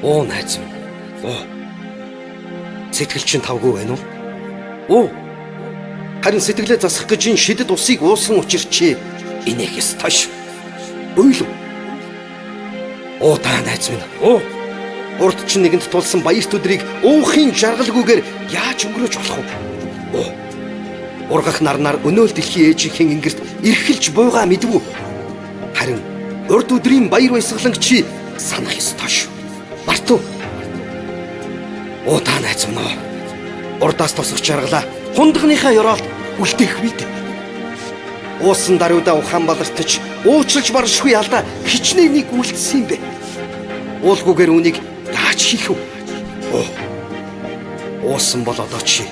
Оо найз минь. Оо. Сэтгэл чинь тавгүй байна уу? Оо. Харин сэтгэлээ засах гэж энэ шидэд усыг уусан учир чи инээхээс тош. Өйлөв. Оо та найз минь. Оо. Урд чинь нэгэнд тулсан баярт өдрийг уухын жаргалгүйгээр яаж өнгөрөөж болох вэ? Оо. Ургах нарнаар өнөөл дэлхийн ээжийнхэн ингэрт эрхэлж буйгаа мэдвүү. Харин урд өдрийн баяр баясгаланг чи санах ёстой шүү. Мартав. Оо та найз минь. Урдаас тосох жаргалаа хундагныхаа ёроолд үлдээх үед. Уусан даруйдаа ухаан балартаж уучлж баршгүй алдаа хичнээн нэг үлдсэн юм бэ. Уулгүйгээр үнийг яаж хийх вэ? Оо. Уусан бол одоо чи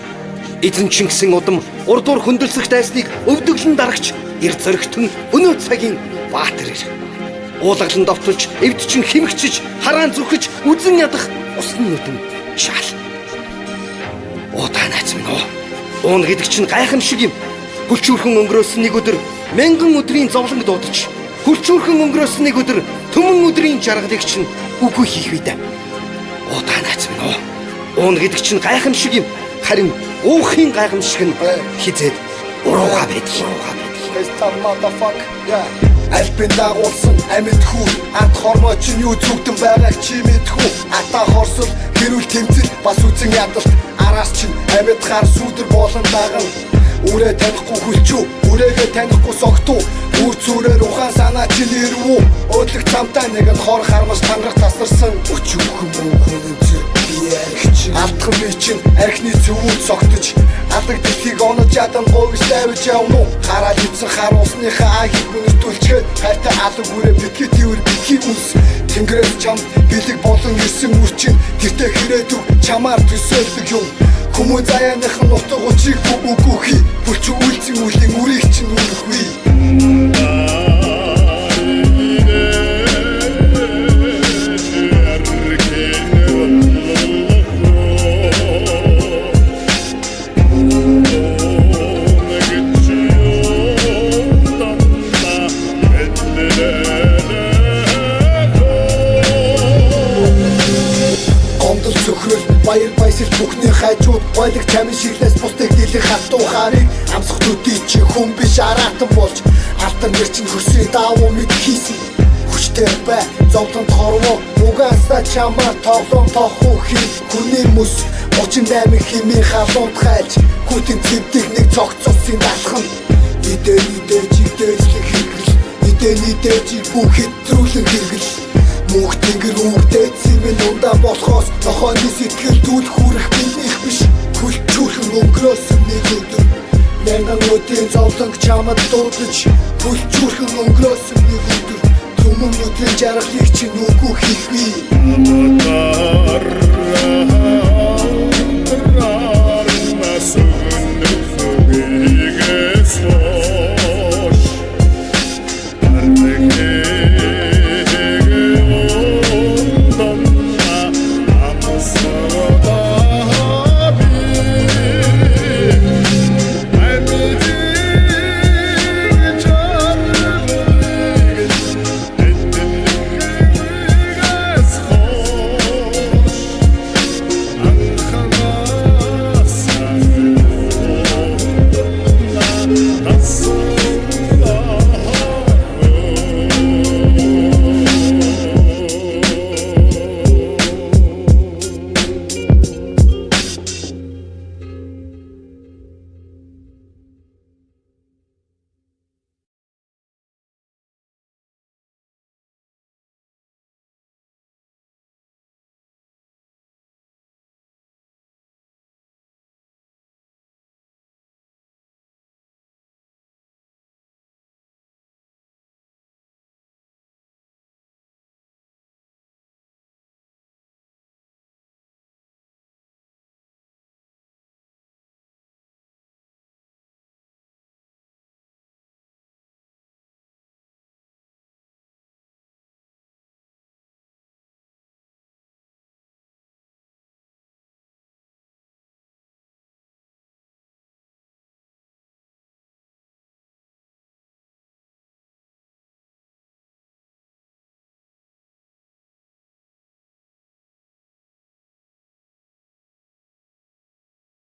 эзэн Чингисийн удам урдуур хөндлөсөх дайсныг өвдөглөн дарагч эр зөрөгтөн өнөө цагийн баатар ир. Уулгалан довтолж эвд чин хэмгчиж хараан зүрхэж үзэн ядах усны нүдэн шаал. Оо та найз минь. Уун гэдэг чинь гайхамшиг юм. Хүлчүүрхэн өнгөрөөсөн нэг өдөр мянган өдрийн зовлонг дуудаж, хүлчүүрхэн өнгөрөөсөн нэг өдөр төмөн өдрийн жаргалыг чинь үгүй хийх үед. Оо та найз минь. Уун гэдэг чинь гайхамшиг юм. Харин уухын гайхамшиг нь хизээд урууга байдаг. Альбин дагуулсан амьд хүү ант хормоо чинь юу зүгдэн байгааг чи мэдхүү. Ата хорсол хэрүүл тэмцэл бас үзэн ядалт араас чинь амьд хар сүдэр болон даган. Үрээ танихгүй хүлчүү үрээгээ танихгүй согтуу үр цүрээр ухаан санаа чи нэрвүү. Өөдлөг цамтаа нэгэн хор хармас танрах тасарсан өчүүхэн мөнхөн зүр биярч алдхан би чинь архины цөвүүд согтож алдаг дэлхийг онож ядан говьс тавьж явна уу. Хараад ицэн хар усныхаа агийг үнэтүүлчгээд хайртай алга үрээ битгий төвөр битгий үс. Тэнгэрээс чам бэлэг болон ирсэн үрчин гэртээ хэрээдв чамаар төсөөлдөг юм. Хүмүүс заяаныхан нутаг учиг бүгүхий бүрч үйлцэн үлийн үрийг чинь үрэхгүй. Баяр баясгал бүхний хайжууд ойлог чамин шиглээс бусдыг дэлгэх хатуу харыг амсах төдий чи хүн биш аратан болж алтан нэр чинь хөрсний даавуу мэд хийсэн хүчтэй бай зовлон хорвоо угаасаа чамаар тоглоом тохуу хий хүний мөс 38 химийн халуунд хайлж хүтэн цэвдэг нэг цогцолсын далхан идэ жигдээжлэг хэрэгэл идэ жиг бүх хэтрүүлэн хэрэгэл Мөнх тэнгэр үрдээд зэмэн ундаа болохоос нохооны сэтгэл түл хүрэх биних биш хүлчүүрхэн өнгөрөөсөн нэг өдөр мянган өдрийн зовлонг чамд дуудаж хүлчүүрхэн өнгөрөөсөн нэг өдөр төмөн өдрийн жаргалыг чинь үгүй хийхгүй